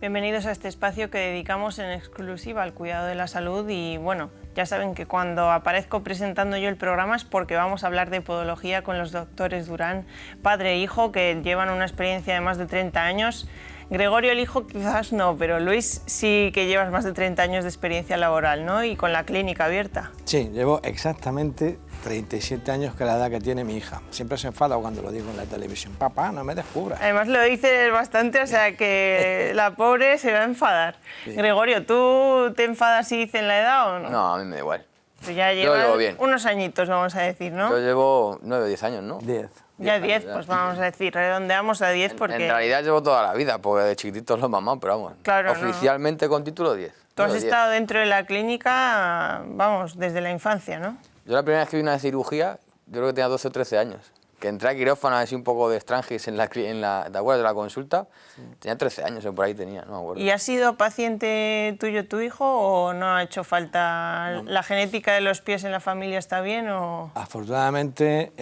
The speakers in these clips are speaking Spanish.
Bienvenidos a este espacio que dedicamos en exclusiva al cuidado de la salud y bueno, ya saben que cuando aparezco presentando yo el programa es porque vamos a hablar de podología con los doctores Durán, padre e hijo, que llevan una experiencia de más de 30 años. Gregorio, el hijo, quizás no, pero Luis sí que llevas más de 30 años de experiencia laboral, ¿no? Y con la clínica abierta. Sí, llevo exactamente 37 años, que es la edad que tiene mi hija. Siempre se enfada cuando lo digo en la televisión. Papá, no me descubras. Además lo dices bastante, o sea que la pobre se va a enfadar. Sí. Gregorio, ¿tú te enfadas si dicen la edad o no? No, a mí me da igual. Tú ya llevas unos añitos, vamos a decir, ¿no? Yo llevo 9 o 10 años, ¿no? 10. Ya 10, pues vamos a decir, redondeamos a 10 porque... En realidad llevo toda la vida, porque de chiquititos lo he mamado, pero vamos, claro, oficialmente con título 10. Tú has estado dentro de la clínica, vamos, desde la infancia, ¿no? Yo la primera vez que vi una cirugía, yo creo que tenía 12 o 13 años. Que entré a quirófano así un poco de estrangis ¿te acuerdas de la consulta? Sí. Tenía 13 años, por ahí tenía, no me acuerdo. ¿Y ha sido paciente tuyo tu hijo o no ha hecho falta? No. ¿La genética de los pies en la familia está bien o...? Afortunadamente,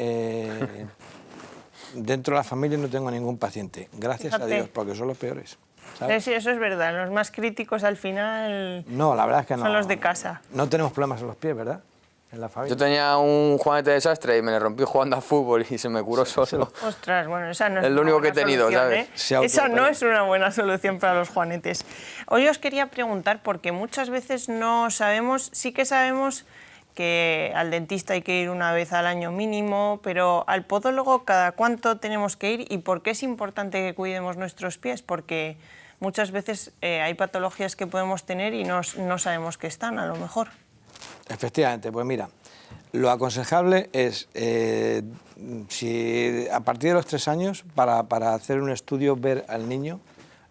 dentro de la familia no tengo ningún paciente, gracias a Dios, porque son los peores. ¿Sabes? Sí, eso es verdad, los más críticos al final no, la verdad es que no, son los de casa. No tenemos problemas en los pies, ¿verdad? En la familia. Yo tenía un juanete de desastre y me le rompí jugando a fútbol y se me curó solo. Ostras, bueno, esa no es lo único que he tenido, ¿sabes? Esa no es una buena solución para los juanetes. Hoy os quería preguntar, porque muchas veces no sabemos, sí que sabemos que al dentista hay que ir una vez al año mínimo, pero al podólogo ¿cada cuánto tenemos que ir y por qué es importante que cuidemos nuestros pies? Porque muchas veces hay patologías que podemos tener y no sabemos que están, a lo mejor. Efectivamente, pues mira, lo aconsejable es, si a partir de los 3 años, para hacer un estudio, ver al niño.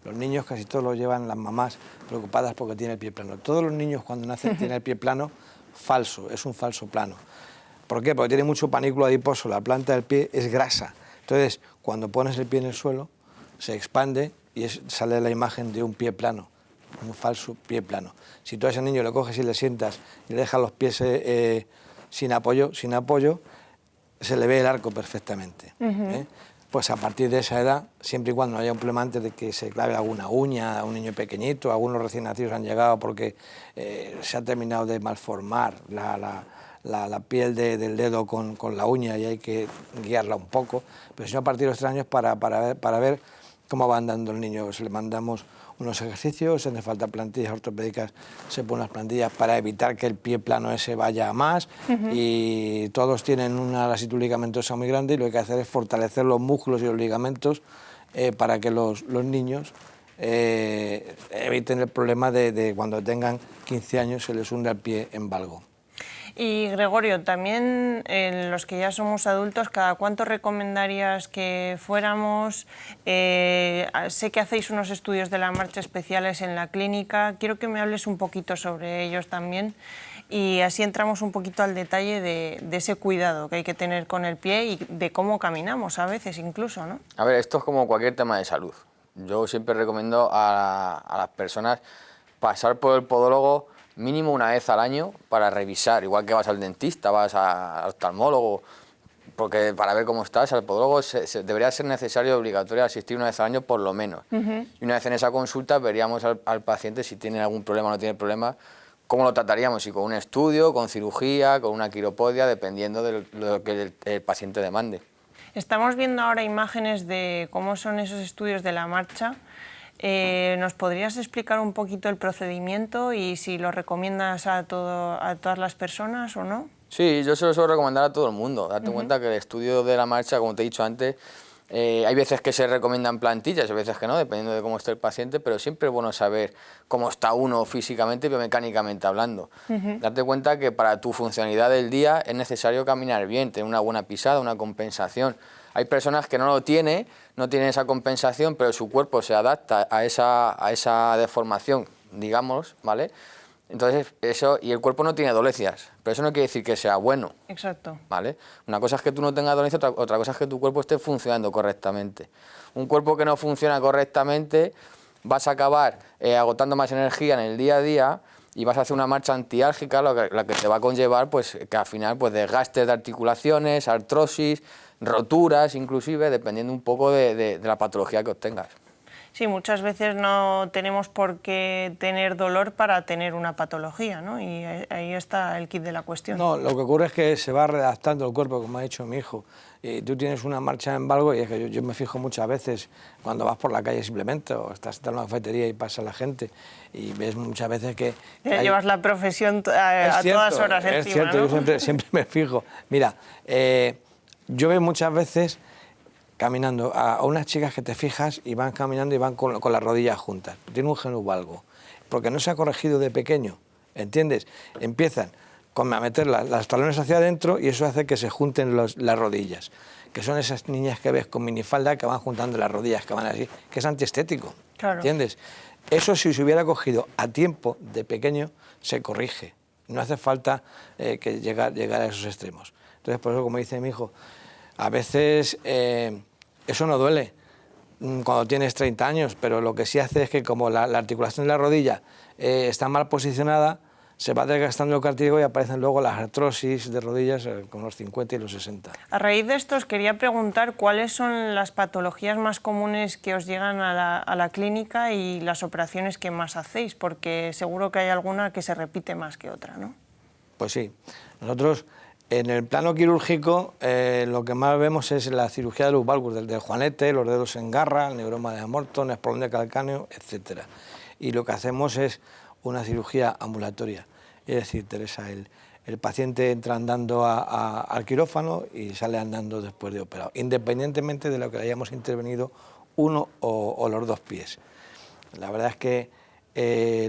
Los niños casi todos lo llevan las mamás preocupadas porque tiene el pie plano. Todos los niños cuando nacen tienen el pie plano falso, es un falso plano. ¿Por qué? Porque tiene mucho panículo adiposo, la planta del pie es grasa. Entonces, cuando pones el pie en el suelo, se expande y sale la imagen de un pie plano. Un falso pie plano. Si tú a ese niño le coges y le sientas y le dejas los pies sin apoyo, se le ve el arco perfectamente. Pues a partir de esa edad, siempre y cuando no haya un problema antes de que se clave alguna uña a un niño pequeñito, algunos recién nacidos han llegado porque se ha terminado de malformar la piel del dedo con la uña y hay que guiarla un poco, pero si no a partir de los 3 años para ver cómo va andando el niño. Le mandamos unos ejercicios, si hace falta plantillas ortopédicas, se ponen las plantillas para evitar que el pie plano ese vaya a más y todos tienen una lasitud ligamentosa muy grande y lo que hay que hacer es fortalecer los músculos y los ligamentos para que los niños eviten el problema de cuando tengan 15 años se les hunda el pie en valgo. Y Gregorio, también los que ya somos adultos, ¿cada cuánto recomendarías que fuéramos? Sé que hacéis unos estudios de la marcha especiales en la clínica, quiero que me hables un poquito sobre ellos también y así entramos un poquito al detalle de ese cuidado que hay que tener con el pie y de cómo caminamos a veces incluso, ¿no? A ver, esto es como cualquier tema de salud. Yo siempre recomiendo a las personas pasar por el podólogo mínimo una vez al año para revisar, igual que vas al dentista, vas al oftalmólogo, porque para ver cómo estás, al podólogo debería ser necesario y obligatorio asistir una vez al año por lo menos. Y una vez en esa consulta veríamos al paciente si tiene algún problema o no tiene problema, cómo lo trataríamos, si con un estudio, con cirugía, con una quiropodia, dependiendo de lo que el paciente demande. Estamos viendo ahora imágenes de cómo son esos estudios de la marcha. ¿Nos podrías explicar un poquito el procedimiento y si lo recomiendas a todas las personas o no? Sí, yo se lo suelo recomendar a todo el mundo. Date cuenta que el estudio de la marcha, como te he dicho antes, hay veces que se recomiendan plantillas, hay veces que no, dependiendo de cómo esté el paciente, pero siempre es bueno saber cómo está uno físicamente y biomecánicamente hablando. Date cuenta que para tu funcionalidad del día es necesario caminar bien, tener una buena pisada, una compensación. Hay personas que no tienen esa compensación, pero su cuerpo se adapta a esa deformación, digamos, ¿vale? Entonces, y el cuerpo no tiene dolencias, pero eso no quiere decir que sea bueno. Exacto. ¿Vale? Una cosa es que tú no tengas dolencias, otra cosa es que tu cuerpo esté funcionando correctamente. Un cuerpo que no funciona correctamente, vas a acabar agotando más energía en el día a día y vas a hacer una marcha antiálgica, la que te va a conllevar pues, que al final pues, desgastes de articulaciones, artrosis, roturas inclusive, dependiendo un poco de la patología que obtengas. Sí, muchas veces no tenemos por qué tener dolor para tener una patología, ¿no? Y ahí está el kit de la cuestión. No, lo que ocurre es que se va redactando el cuerpo, como ha dicho mi hijo. Y tú tienes una marcha en valgo y es que yo me fijo muchas veces cuando vas por la calle simplemente o estás en una cafetería y pasa la gente y ves muchas veces que... Llevas la profesión a todas horas encima, es cierto, ¿no? Yo siempre me fijo. Mira, yo veo muchas veces caminando a unas chicas que te fijas y van caminando y van con las rodillas juntas. Tiene un genuvalgo, porque no se ha corregido de pequeño, ¿entiendes? Empiezan a meter las talones hacia adentro y eso hace que se junten las rodillas, que son esas niñas que ves con minifalda que van juntando las rodillas, que van así, que es antiestético, claro. ¿Entiendes? Eso si se hubiera cogido a tiempo de pequeño, se corrige. No hace falta que llegar a esos extremos. Entonces, por eso, como dice mi hijo, a veces eso no duele cuando tienes 30 años, pero lo que sí hace es que como la articulación de la rodilla está mal posicionada, se va desgastando el cartílago y aparecen luego las artrosis de rodillas con los 50 y los 60. A raíz de esto os quería preguntar cuáles son las patologías más comunes que os llegan a la clínica y las operaciones que más hacéis, porque seguro que hay alguna que se repite más que otra, ¿no? Pues sí, nosotros en el plano quirúrgico lo que más vemos es la cirugía de los valgus, del juanete, los dedos en garra, el neuroma de Morton, espolón de calcáneo, etc. Y lo que hacemos es una cirugía ambulatoria. Es decir, Teresa, el paciente entra andando al quirófano y sale andando después de operado, independientemente de lo que le hayamos intervenido uno o los dos pies. La verdad es que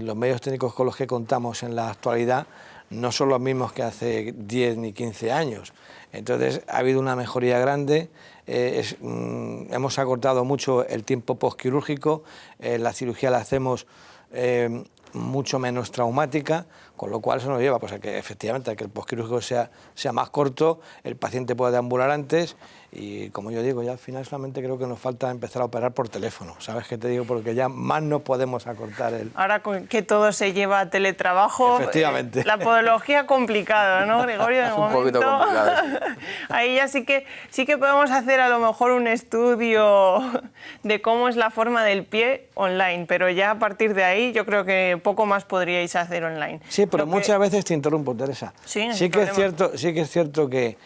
los medios técnicos con los que contamos en la actualidad no son los mismos que hace 10 ni 15 años. Entonces ha habido una mejoría grande, hemos acortado mucho el tiempo postquirúrgico, la cirugía la hacemos mucho menos traumática, con lo cual eso nos lleva pues, a que efectivamente a que el postquirúrgico sea más corto, el paciente pueda deambular antes y como yo digo, ya al final solamente creo que nos falta empezar a operar por teléfono, ¿sabes qué te digo? Porque ya más no podemos acortar el... Ahora que todo se lleva a teletrabajo, efectivamente. La podología complicada, ¿no, Gregorio? Es un poquito complicado. Ahí ya sí que podemos hacer a lo mejor un estudio de cómo es la forma del pie online, pero ya a partir de ahí yo creo que poco más podríais hacer online. Sí, pero muchas veces te interrumpo, Teresa. Sí que es cierto que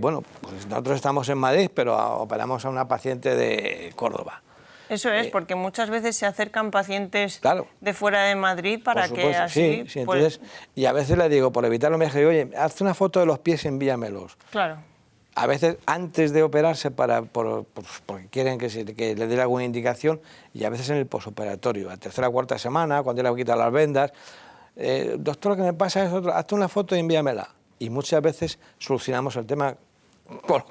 bueno, pues nosotros estamos en Madrid, pero operamos a una paciente de Córdoba. Eso es, porque muchas veces se acercan pacientes claro, de fuera de Madrid para que así... Sí, entonces, y a veces le digo, por evitarlo, me dice, oye, haz una foto de los pies y envíamelos. Claro. A veces antes de operarse porque quieren que le dé alguna indicación y a veces en el posoperatorio, a tercera o cuarta semana, cuando ya le quitan las vendas. Doctor, lo que me pasa es hazte una foto y envíamela. Y muchas veces solucionamos el tema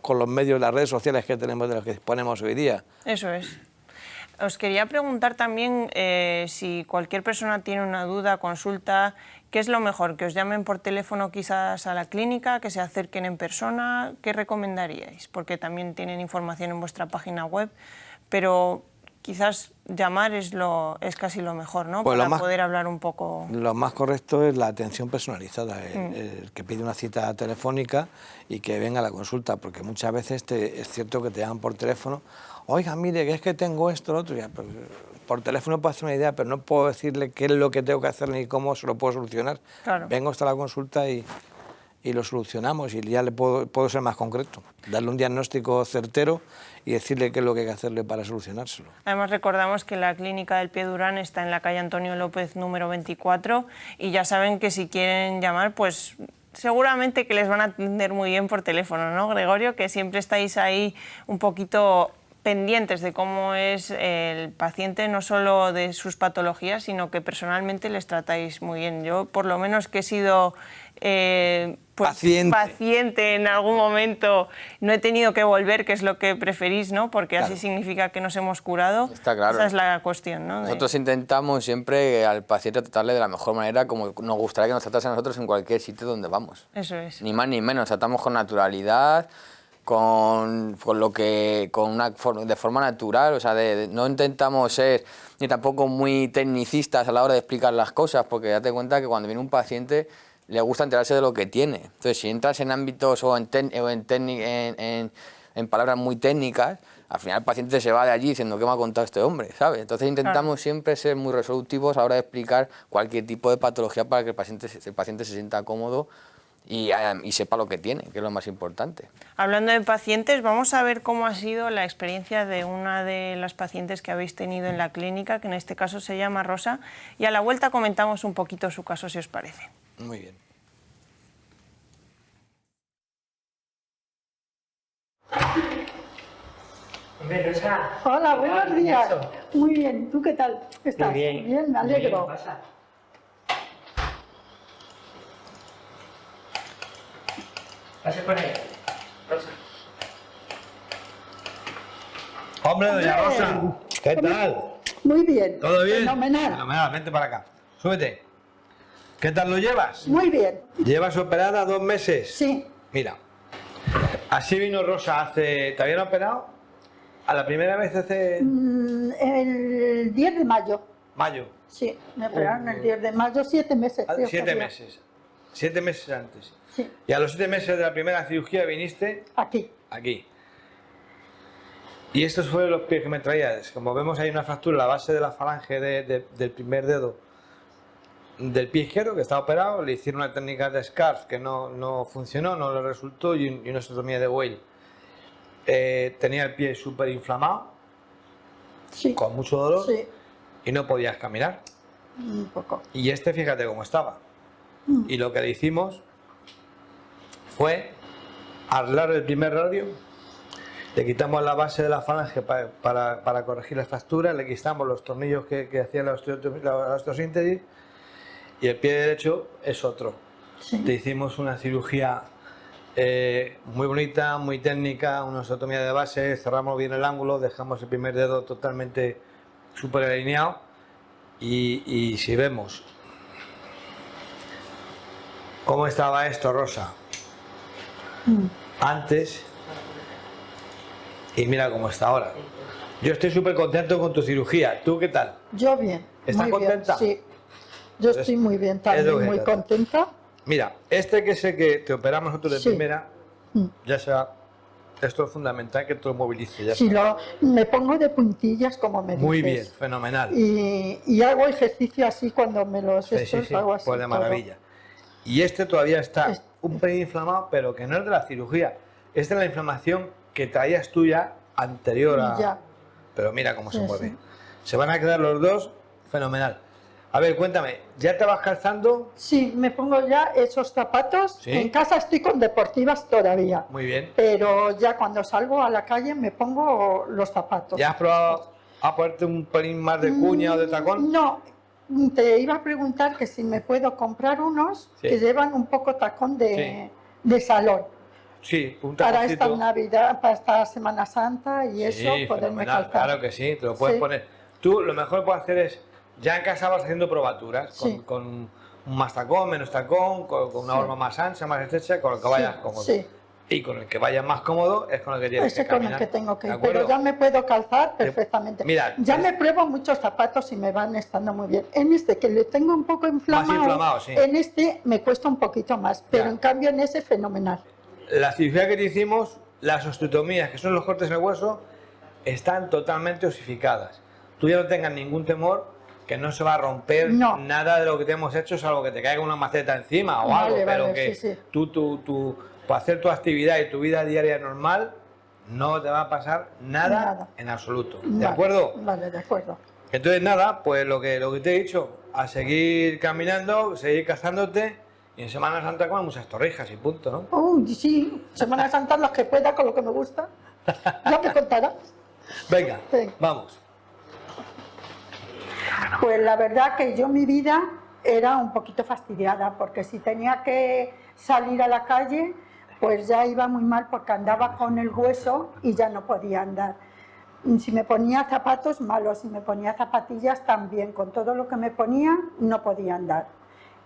con los medios, las redes sociales que tenemos, de los que disponemos hoy día. Eso es. Os quería preguntar también si cualquier persona tiene una duda, consulta, ¿qué es lo mejor? ¿Que os llamen por teléfono quizás a la clínica, que se acerquen en persona? ¿Qué recomendaríais? Porque también tienen información en vuestra página web, pero quizás llamar es casi lo mejor, ¿no? Pues para poder hablar un poco... Lo más correcto es la atención personalizada, el que pide una cita telefónica y que venga a la consulta, porque muchas veces es cierto que te llaman por teléfono, oiga, mire, que es que tengo esto, lo otro, ya, pues, por teléfono puedo hacer una idea, pero no puedo decirle qué es lo que tengo que hacer ni cómo se lo puedo solucionar. Claro. Vengo hasta la consulta y lo solucionamos y ya le puedo ser más concreto, darle un diagnóstico certero y decirle qué es lo que hay que hacerle para solucionárselo. Además recordamos que la clínica del Pie Durán está en la calle Antonio López número 24 y ya saben que si quieren llamar, pues seguramente que les van a atender muy bien por teléfono, ¿no, Gregorio? Que siempre estáis ahí un poquito pendientes de cómo es el paciente, no solo de sus patologías, sino que personalmente les tratáis muy bien. Yo, por lo menos que he sido paciente en algún momento, no he tenido que volver, que es lo que preferís, ¿no? Porque claro, así significa que nos hemos curado. Está claro. Esa es la cuestión, ¿no? Nosotros intentamos siempre al paciente tratarle de la mejor manera, como nos gustaría que nos tratase a nosotros en cualquier sitio donde vamos. Eso es. Ni más ni menos, tratamos con naturalidad, de forma natural, o sea, no intentamos ser ni tampoco muy tecnicistas a la hora de explicar las cosas, porque date cuenta que cuando viene un paciente le gusta enterarse de lo que tiene. Entonces, si entras en ámbitos o en palabras muy técnicas, al final el paciente se va de allí diciendo ¿qué me ha contado este hombre? ¿Sabes? Entonces intentamos siempre ser muy resolutivos a la hora de explicar cualquier tipo de patología para que el paciente se sienta cómodo y sepa lo que tiene, que es lo más importante. Hablando de pacientes, vamos a ver cómo ha sido la experiencia de una de las pacientes que habéis tenido en la clínica, que en este caso se llama Rosa, y a la vuelta comentamos un poquito su caso, si os parece. Muy bien. Hombre, Rosa. Hola, buenos días. Muy bien, ¿tú qué tal? ¿Estás? Muy bien. Bien, me alegro. Bien, pasa. Pase por ahí. Rosa. Hombre, doña Hombre. Rosa, ¿qué tal? Muy bien. ¿Todo bien? Fenomenal. Fenomenal, vente para acá. Súbete. ¿Qué tal lo llevas? Muy bien. ¿Llevas operada 2 meses? Sí. Mira, así vino Rosa hace... ¿Te habían operado? ¿A la primera vez hace El 10 de mayo. mayo? Sí, me operaron el 10 de mayo, 7 meses. creo que 7 había. meses. 7 meses antes. Sí, Y a los 7 meses de la primera cirugía viniste aquí. aquí. Y estos fueron los pies que me traías. Como vemos hay una fractura en la base de la falange del primer dedo del pie izquierdo que está operado. Le hicieron una técnica de scarf que no funcionó, no le resultó y una osteotomía de Weil. Tenía el pie súper inflamado, Sí. con mucho dolor Sí, y no podías caminar. un poco. Y este, fíjate cómo estaba. Y lo que le hicimos fue arreglar el primer radio, le quitamos la base de la falange para corregir la fractura, le quitamos los tornillos que hacían la osteosíntesis y el pie derecho es otro. Sí. Te hicimos una cirugía muy bonita, muy técnica, una osteotomía de base, cerramos bien el ángulo, dejamos el primer dedo totalmente súper alineado y si vemos cómo estaba esto, Rosa, antes y mira cómo está ahora. Yo estoy súper contento con tu cirugía. ¿Tú qué tal? Yo bien. ¿Estás muy bien, contenta? Sí. Yo estoy muy bien es lo también, que muy trata. contenta. Mira, este que sé que te operamos nosotros de Sí. primera, ya sea, esto es fundamental que te lo movilices. Ya Si está. me pongo de puntillas como me dices. Muy bien, fenomenal. Y hago ejercicio así cuando me los Sí, estos, hago así pues de todo. maravilla. Y este todavía está Este. un pelín inflamado, pero que no es de la cirugía. Es de la inflamación que traías tú ya anterior a... Ya. Pero mira cómo se Sí, mueve. sí. Se van a quedar los dos fenomenal. A ver, cuéntame, ¿ya te vas calzando? Sí, me pongo ya esos zapatos. Sí. En casa estoy con deportivas todavía. Muy bien. Pero ya cuando salgo a la calle me pongo los zapatos. ¿Ya has probado a ponerte un pelín más de cuña o de tacón? No, te iba a preguntar que si me puedo comprar unos Sí. que llevan un poco tacón de salón. Sí, un Para esta taconcito. Navidad, para esta Semana Santa y Sí, eso, poderme fenomenal, calzar. claro que sí, te lo puedes Sí. poner. Tú lo mejor que puedes hacer es, ya en casa vas haciendo probaturas, Sí. con un más tacón, menos tacón, con una Sí. horma más ancha, más estrecha, con el que vayas cómodo. Sí. Y con el que vayas más cómodo es con el que tienes Ese que con caminar. el que tengo que ¿De ir, pero acuerdo? ya me puedo calzar perfectamente. Mira, ya es- me pruebo muchos zapatos y me van estando muy bien. En este que le tengo un poco inflamado, inflamado, sí. en este me cuesta un poquito más, pero Ya. en cambio en ese fenomenal. La cirugía que te hicimos, las osteotomías, que son los cortes en el hueso, están totalmente osificadas. Tú ya no tengas ningún temor que no se va a romper No. nada de lo que te hemos hecho, salvo que te caiga una maceta encima o Vale, algo, pero vale, que sí, sí. tú, para hacer tu actividad y tu vida diaria normal, no te va a pasar nada, Nada. en absoluto. ¿De Vale, acuerdo? Vale, de acuerdo. Entonces nada, pues lo que te he dicho, a seguir caminando, seguir cazándote y en Semana Santa comer muchas torrijas y punto, ¿no? Uy, sí, Semana Santa las que pueda con lo que me gusta. Ya me contarás. Venga, Venga. vamos. Pues la verdad que yo mi vida era un poquito fastidiada, porque si tenía que salir a la calle, pues ya iba muy mal porque andaba con el hueso y ya no podía andar. Si me ponía zapatos, malos, si me ponía zapatillas también, con todo lo que me ponía no podía andar.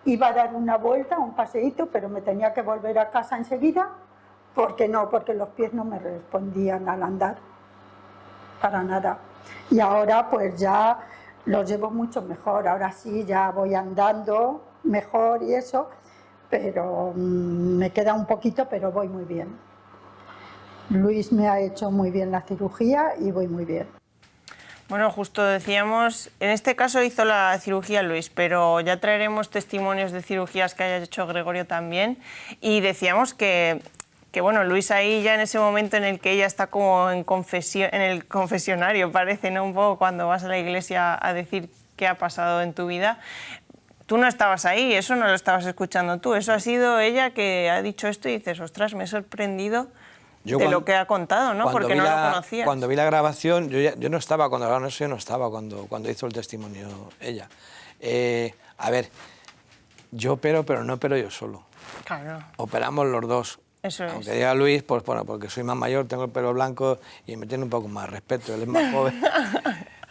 Iba a dar una vuelta, un paseíto, pero me tenía que volver a casa enseguida, porque los pies no me respondían al andar, para nada. Y ahora pues ya los llevo mucho mejor, ahora sí ya voy andando mejor y eso, pero me queda un poquito, pero voy muy bien. Luis me ha hecho muy bien la cirugía y voy muy bien. Bueno, justo decíamos, en este caso hizo la cirugía Luis, pero ya traeremos testimonios de cirugías que haya hecho Gregorio también. Y decíamos que bueno, Luis ahí ya en ese momento en el que ella está como en el confesionario, parece, ¿no? Un poco cuando vas a la iglesia a decir qué ha pasado en tu vida. Tú no estabas ahí, eso no lo estabas escuchando tú, eso ha sido ella que ha dicho esto y dices, ostras, me he sorprendido lo que ha contado, ¿no? Porque no lo conocías. Cuando vi la grabación, yo no estaba, cuando grabaron eso yo no estaba, cuando hizo el testimonio ella. A ver, yo opero, pero no opero yo solo. Claro. Operamos los dos. Eso es. Aunque diga Luis, pues bueno, porque soy más mayor, tengo el pelo blanco y me tiene un poco más respeto, él es más joven.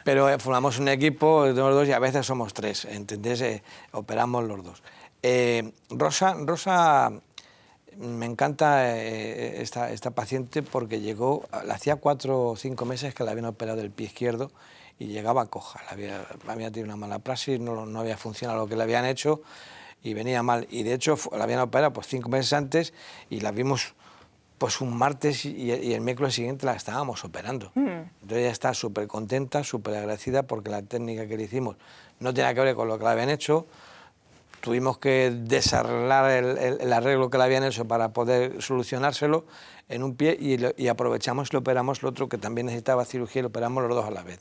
Pero formamos un equipo de los dos y a veces somos tres, ¿entendés? Operamos los dos. Rosa, me encanta esta paciente porque llegó, hacía 4 o 5 meses que le habían operado el pie izquierdo y llegaba coja. Había tenido una mala praxis, no había funcionado lo que le habían hecho y venía mal. Y de hecho la habían operado pues 5 meses antes y la vimos pues un martes y el miércoles siguiente la estábamos operando. Entonces ella está súper contenta, súper agradecida porque la técnica que le hicimos no tenía que ver con lo que le habían hecho. Tuvimos que desarreglar el arreglo que le habían hecho para poder solucionárselo en un pie y aprovechamos y lo operamos el otro que también necesitaba cirugía y lo operamos los dos a la vez.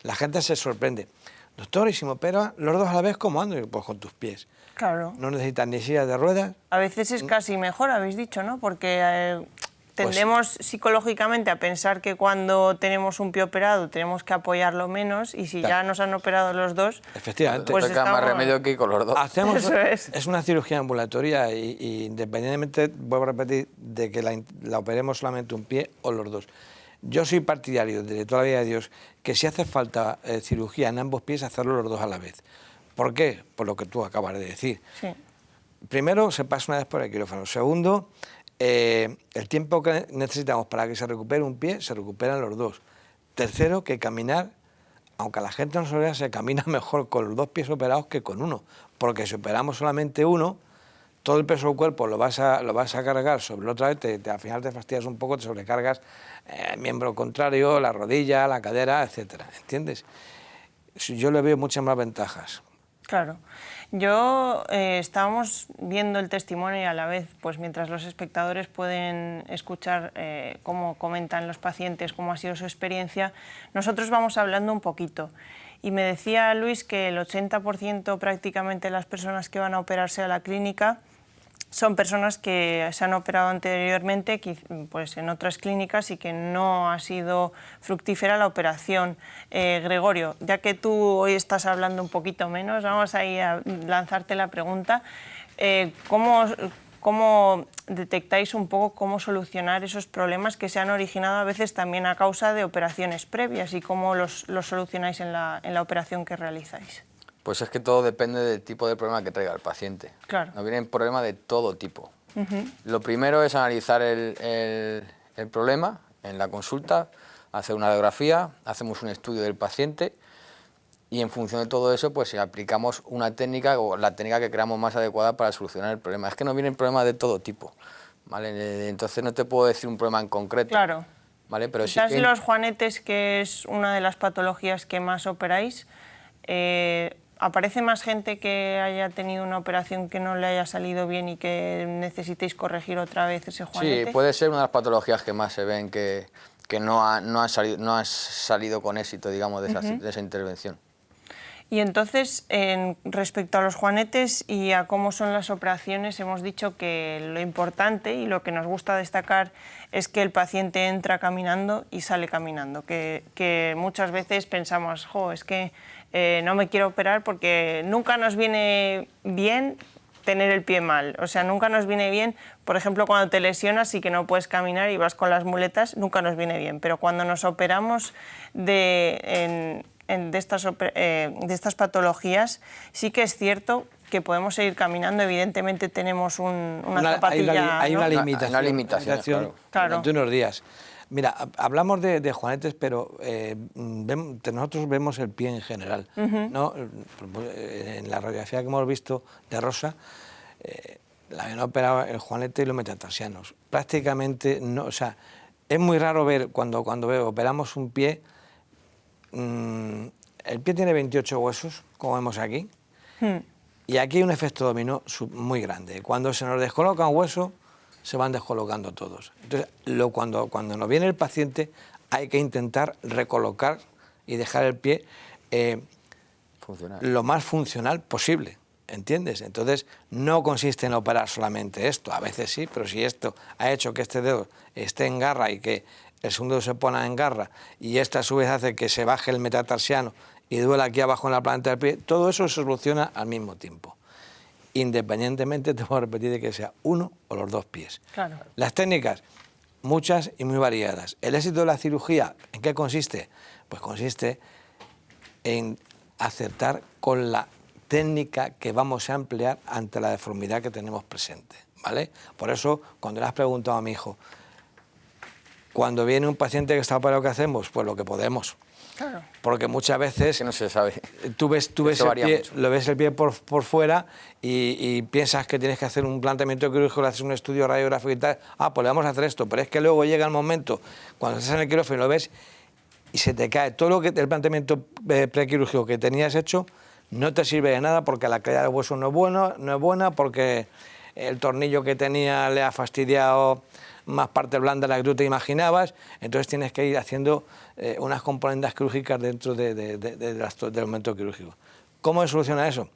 La gente se sorprende. Doctor, ¿y si me opera los dos a la vez cómo ando? Pues con tus pies. Claro. No necesitas ni silla de ruedas. A veces es casi mejor, habéis dicho, ¿no? Porque tendemos psicológicamente a pensar que cuando tenemos un pie operado tenemos que apoyarlo menos y si ya nos han operado los dos... Efectivamente. Pues queda más remedio que ir con los dos. Es una cirugía ambulatoria y independientemente, vuelvo a repetir, de que la operemos solamente un pie o los dos. Yo soy partidario de toda la vida de Dios que si hace falta cirugía en ambos pies, hacerlo los dos a la vez. ¿Por qué? Por lo que tú acabas de decir. Sí. Primero, se pasa una vez por el quirófano. Segundo, el tiempo que necesitamos para que se recupere un pie, se recuperan los dos. Tercero, que caminar, aunque a la gente no se lo vea, se camina mejor con los dos pies operados que con uno. Porque si operamos solamente uno, todo el peso del cuerpo lo vas a cargar sobre la otra vez, al final te fastidias un poco, te sobrecargas el miembro contrario, la rodilla, la cadera, etcétera. ¿Entiendes? Yo le veo muchas más ventajas. Claro. Estábamos viendo el testimonio y a la vez, pues mientras los espectadores pueden escuchar cómo comentan los pacientes, cómo ha sido su experiencia, nosotros vamos hablando un poquito. Y me decía Luis que el 80% prácticamente de las personas que van a operarse a la clínica son personas que se han operado anteriormente pues en otras clínicas y que no ha sido fructífera la operación. Gregorio, ya que tú hoy estás hablando un poquito menos, vamos ahí a lanzarte la pregunta. ¿Cómo detectáis un poco cómo solucionar esos problemas que se han originado a veces también a causa de operaciones previas y cómo los solucionáis en la operación que realizáis? Pues es que todo depende del tipo de problema que traiga el paciente. Claro. Nos vienen problemas de todo tipo. Lo primero es analizar el problema en la consulta, hacer una radiografía, hacemos un estudio del paciente y en función de todo eso pues aplicamos una técnica o la técnica que creamos más adecuada para solucionar el problema. Es que nos vienen problemas de todo tipo, ¿vale? Entonces no te puedo decir un problema en concreto. Claro. ¿Vale? Pero quizás sí que... los juanetes, que es una de las patologías que más operáis, ¿aparece más gente que haya tenido una operación que no le haya salido bien y que necesitéis corregir otra vez ese juanete? Sí, puede ser una de las patologías que más se ven que no ha salido con éxito, digamos, de esa intervención. Y entonces, respecto a los juanetes y a cómo son las operaciones, hemos dicho que lo importante y lo que nos gusta destacar es que el paciente entra caminando y sale caminando, que muchas veces pensamos, jo, es que no me quiero operar porque nunca nos viene bien tener el pie mal, o sea, nunca nos viene bien, por ejemplo, cuando te lesionas y que no puedes caminar y vas con las muletas, nunca nos viene bien, pero cuando nos operamos de estas patologías, sí que es cierto que podemos seguir caminando. Evidentemente tenemos una zapatilla... Hay una limitación, una limitación, claro. Durante unos días. Mira, hablamos de juanetes, pero nosotros vemos el pie en general, ¿no? En la radiografía que hemos visto de Rosa, la habían operado el juanete y los metatarsianos. Prácticamente no, o sea, Es muy raro ver, cuando operamos un pie, el pie tiene 28 huesos, como vemos aquí, y aquí hay un efecto dominó muy grande. Cuando se nos descoloca un hueso, se van descolocando todos. Entonces, cuando nos viene el paciente, hay que intentar recolocar y dejar el pie lo más funcional posible, ¿entiendes? Entonces, no consiste en operar solamente esto, a veces sí, pero si esto ha hecho que este dedo esté en garra y que el segundo dedo se pone en garra, y esta a su vez hace que se baje el metatarsiano y duela aquí abajo en la planta del pie, todo eso se soluciona al mismo tiempo. Independientemente, te voy a repetir, de que sea uno o los dos pies. Claro. Las técnicas, muchas y muy variadas. ¿El éxito de la cirugía en qué consiste? Pues consiste en acertar con la técnica que vamos a emplear ante la deformidad que tenemos presente, ¿vale? Por eso, cuando le has preguntado a mi hijo, cuando viene un paciente que está operado, ¿qué hacemos? Pues lo que podemos. Claro. Porque muchas veces Que no se sabe. tú ves Eso el pie, mucho. lo ves el pie por fuera y piensas que tienes que hacer un planteamiento quirúrgico, le haces un estudio radiográfico y tal. Ah, pues le vamos a hacer esto. Pero es que luego llega el momento, cuando estás en el quirófano y lo ves, y se te cae todo el planteamiento prequirúrgico que tenías hecho, no te sirve de nada porque la calidad del hueso no es buena, porque el tornillo que tenía le ha fastidiado más parte blanda de la que tú te imaginabas. Entonces tienes que ir haciendo unas componentes quirúrgicas dentro del momento quirúrgico. ¿Cómo se soluciona eso?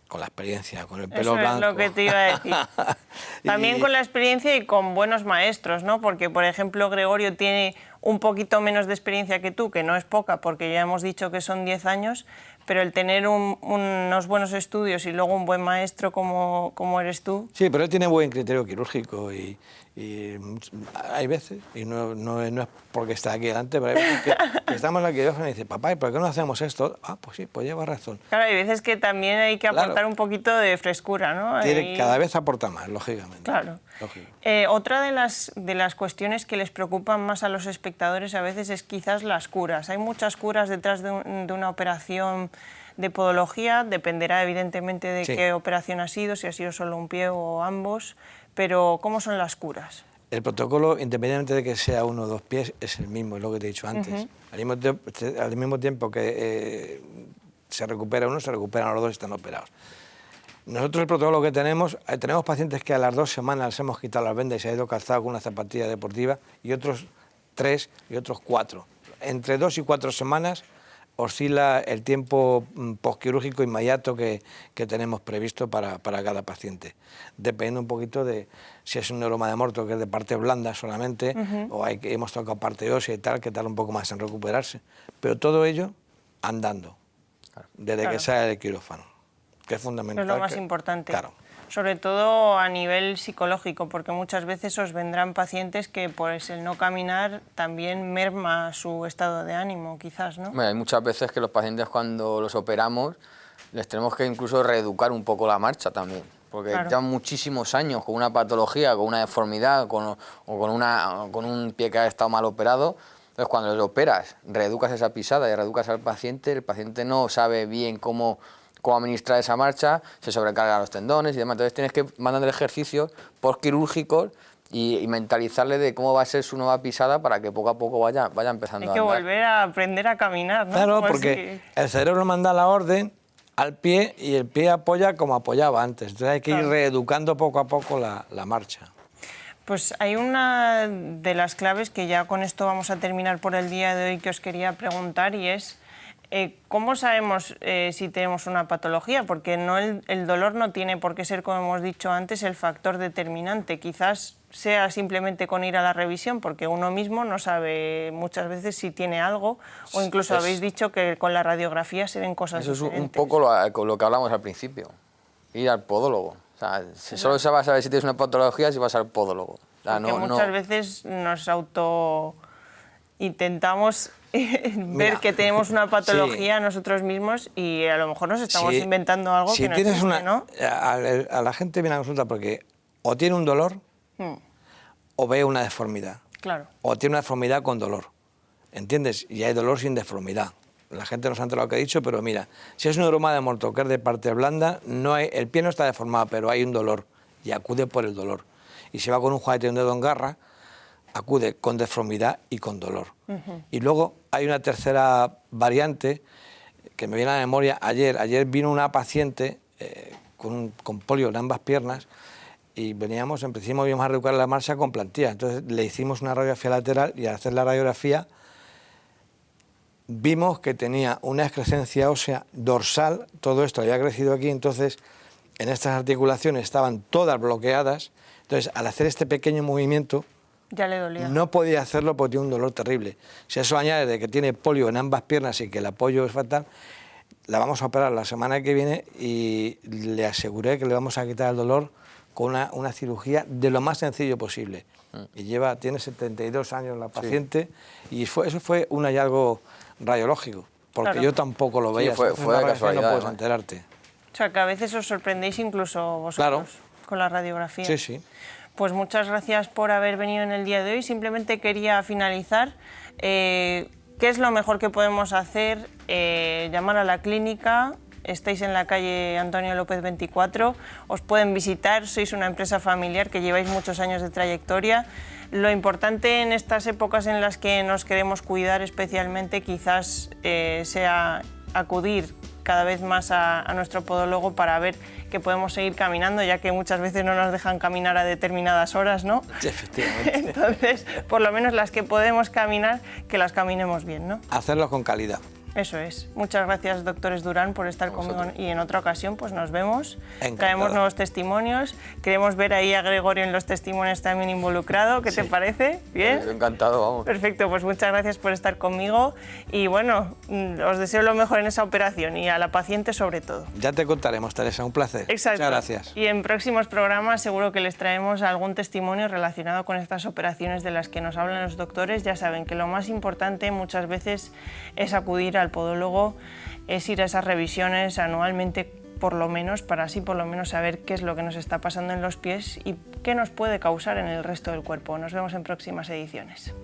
Con la experiencia, con el pelo blanco. Eso es lo que te iba a decir. También con la experiencia y con buenos maestros, ¿no? Porque, por ejemplo, Gregorio tiene un poquito menos de experiencia que tú, que no es poca, porque ya hemos dicho que son 10 años, pero el tener unos buenos estudios y luego un buen maestro como eres tú... Sí, pero él tiene buen criterio quirúrgico y hay veces, y no es porque está aquí delante, pero hay veces que estamos en la quirófano y dice, papá, ¿y por qué no hacemos esto? Ah, pues sí, pues lleva razón. Claro, hay veces que también hay que aportar Claro. un poquito de frescura, ¿no? Cada vez aporta más, lógicamente. Claro. Lógico. Otra de las cuestiones que les preocupan más a los espectadores a veces es quizás las curas. Hay muchas curas detrás de una operación de podología, dependerá evidentemente de Sí. qué operación ha sido, si ha sido solo un pie o ambos, pero ¿cómo son las curas? El protocolo, independientemente de que sea uno o dos pies, es el mismo, es lo que te he dicho antes. Al mismo tiempo que se recupera uno, se recuperan los dos y están operados. Nosotros el protocolo que tenemos pacientes que a las 2 semanas les hemos quitado las vendas y se ha ido calzado con una zapatilla deportiva, y otros 3 y otros 4. Entre 2 y 4 semanas oscila el tiempo posquirúrgico inmediato que tenemos previsto para cada paciente, dependiendo un poquito de si es un neuroma de morto, que es de parte blanda solamente, o hemos tocado parte ósea y tal, que tarda un poco más en recuperarse. Pero todo ello andando, desde que sale del quirófano, que es fundamental. Es lo más importante. Claro. Sobre todo a nivel psicológico, porque muchas veces os vendrán pacientes que pues el no caminar también merma su estado de ánimo, quizás, ¿no? Bueno, hay muchas veces que los pacientes, cuando los operamos, les tenemos que incluso reeducar un poco la marcha también, porque Claro. llevan muchísimos años con una patología, con una deformidad, con un pie que ha estado mal operado. Entonces, cuando los operas, reeducas esa pisada y reeducas al paciente, el paciente no sabe bien cómo administrar esa marcha, se sobrecargan los tendones y demás. Entonces tienes que mandarle ejercicios postquirúrgicos y mentalizarle de cómo va a ser su nueva pisada para que poco a poco vaya empezando Hay que a andar. volver a aprender a caminar, ¿no? Claro, Como porque si- el cerebro manda la orden al pie y el pie apoya como apoyaba antes. Entonces hay que ir Claro. reeducando poco a poco la marcha. Pues hay una de las claves que ya con esto vamos a terminar por el día de hoy que os quería preguntar, y es ¿cómo sabemos si tenemos una patología? Porque el dolor no tiene por qué ser, como hemos dicho antes, el factor determinante. Quizás sea simplemente con ir a la revisión, porque uno mismo no sabe muchas veces si tiene algo, o incluso habéis dicho que con la radiografía se ven cosas Eso es un diferentes. poco lo que hablamos al principio, ir al podólogo. O sea, solo se va a saber si tienes una patología si vas al podólogo. O sea, Porque muchas veces nos intentamos ver Mira, que tenemos una patología nosotros mismos y a lo mejor nos estamos Si- inventando algo si que no tienes existe, ¿no? a la gente viene a consulta porque o tiene un dolor o ve una deformidad, Claro. o tiene una deformidad con dolor, ¿entiendes? Y hay dolor sin deformidad. La gente no sabe lo que ha dicho, pero mira, si es un neuroma de morto que es de parte blanda, el pie no está deformado, pero hay un dolor y acude por el dolor. Y si va con un juguete y un dedo en garra, acude con deformidad y con dolor. Y luego hay una tercera variante que me viene a la memoria. Ayer vino una paciente con polio en ambas piernas y veníamos, en principio íbamos a recuperar la marcha con plantilla. Entonces le hicimos una radiografía lateral y al hacer la radiografía vimos que tenía una excrescencia ósea dorsal, todo esto había crecido aquí, entonces en estas articulaciones estaban todas bloqueadas. Entonces al hacer este pequeño movimiento Ya le dolía. no podía hacerlo porque tiene un dolor terrible. Si a eso añade de que tiene polio en ambas piernas y que el apoyo es fatal, la vamos a operar la semana que viene y le aseguré que le vamos a quitar el dolor con una cirugía de lo más sencillo posible. Y tiene 72 años la paciente y eso fue un hallazgo radiológico, porque Claro. yo tampoco lo veía. Sí, fue Si haces una de radiografía casualidad, no puedes además. enterarte. O sea, que a veces os sorprendéis incluso vosotros Claro. con la radiografía. Sí, sí. Pues muchas gracias por haber venido en el día de hoy. Simplemente quería finalizar. ¿Qué es lo mejor que podemos hacer? Llamar a la clínica. Estáis en la calle Antonio López 24. Os pueden visitar. Sois una empresa familiar que lleváis muchos años de trayectoria. Lo importante en estas épocas en las que nos queremos cuidar especialmente quizás sea acudir cada vez más a nuestro podólogo para ver que podemos seguir caminando, ya que muchas veces no nos dejan caminar a determinadas horas, ¿no? Efectivamente. Entonces, por lo menos las que podemos caminar, que las caminemos bien, ¿no? Hacerlo con calidad. Eso es. Muchas gracias, doctores Durán, por estar conmigo y en otra ocasión pues nos vemos. Encantado. Traemos nuevos testimonios. Queremos ver ahí a Gregorio en los testimonios también involucrado. ¿Qué te parece? ¿Bien? Encantado, vamos. Perfecto, pues muchas gracias por estar conmigo y bueno, os deseo lo mejor en esa operación y a la paciente sobre todo. Ya te contaremos, Teresa, un placer. Exacto. Muchas gracias. Y en próximos programas seguro que les traemos algún testimonio relacionado con estas operaciones de las que nos hablan los doctores. Ya saben que lo más importante muchas veces es acudir al podólogo, es ir a esas revisiones anualmente por lo menos, para así por lo menos saber qué es lo que nos está pasando en los pies y qué nos puede causar en el resto del cuerpo. Nos vemos en próximas ediciones.